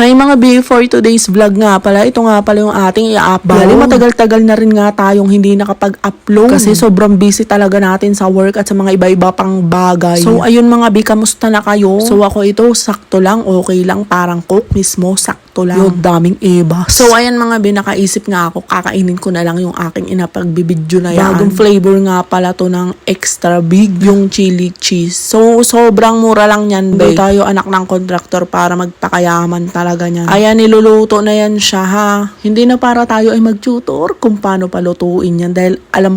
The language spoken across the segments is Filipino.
Hi mga B, for today's vlog nga pala, ito nga pala yung ating i-upload. Bali, matagal-tagal na rin nga tayong hindi nakapag-upload. Kasi sobrang busy talaga natin sa work at sa mga iba-iba pang bagay. So ayun mga B, kamusta na kayo? So ako ito, sakto lang, okay lang, parang cook mismo, sakto lang. Yung daming iba. So ayan mga B, nakaisip nga ako, kakainin ko na lang yung aking inapagbibidyo na yan. Bagong flavor nga pala to ng extra big, yung chili cheese. So sobrang mura lang yan, B. Hindi tayo anak ng kontraktor para magpakayaman talaga niyan. Ayan, niluluto na yan siya ha. Hindi na para tayo ay mag-tutor kung paano palutuin yan dahil alam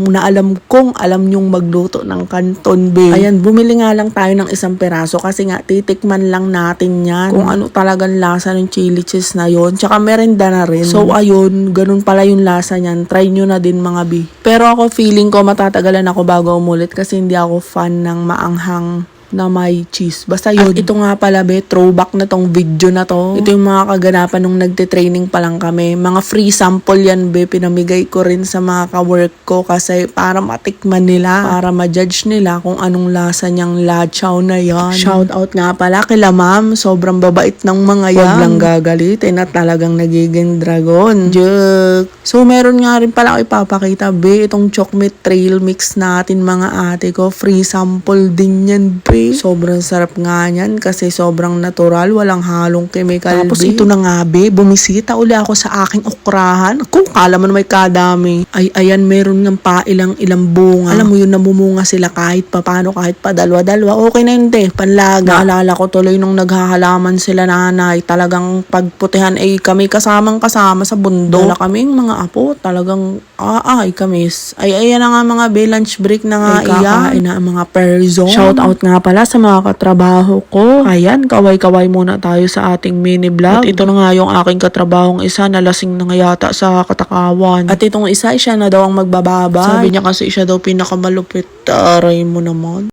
kong alam nyong magluto ng canton B. Ayan, bumili nga lang tayo ng isang peraso kasi nga titikman lang natin yan kung ano talagang lasa ng chili cheese na yon. Tsaka merenda na rin. So ayun, ganun pala yung lasa niyan. Try nyo na din mga B. Pero ako feeling ko matatagalan ako bago umulit kasi hindi ako fan ng maanghang na may cheese. Basta yun. At ito nga pala be, throwback na tong video na to. Ito yung mga kaganapan nung nagte-training pa lang kami. Mga free sample yan be, pinamigay ko rin sa mga ka-work ko kasi para matikman nila, para ma-judge nila kung anong lasa niyang lachaw na yan. Shout out nga pala kila ma'am, sobrang babait ng mga yan. Huwag lang gagalitin at talagang nagiging dragon. Joke! So meron nga rin pala ako ipapakita be, itong chocolate trail mix natin mga ate ko. Free sample din yan be. Sobrang sarap nga yan kasi sobrang natural, walang halong chemical. Tapos ito na nga be, bumisita uli ako sa aking okrahan. Kung kala mo na may kadami. Ay, ayan, meron ng pa ilang bunga. Alam mo yun, namumunga sila kahit pa paano, kahit pa dalawa-dalawa. Okay na yun de, panlaga. Naalala ko tuloy nung naghahalaman sila nanay. Talagang pagputihan ay kami kasama sa bundok. Dala kaming mga apo, talagang ay kamis. Ay, ayan na nga mga be, lunch break na nga iyan. Na mga person. Shout out nga pala sa mga katrabaho ko. Ayan, kaway-kaway muna tayo sa ating mini vlog. At ito na nga yung aking katrabahong isa na lasing na nga yata sa katakawan. At itong isa, siya na daw ang magbababa. Sabi niya kasi siya daw pinakamalupit. Aray mo naman.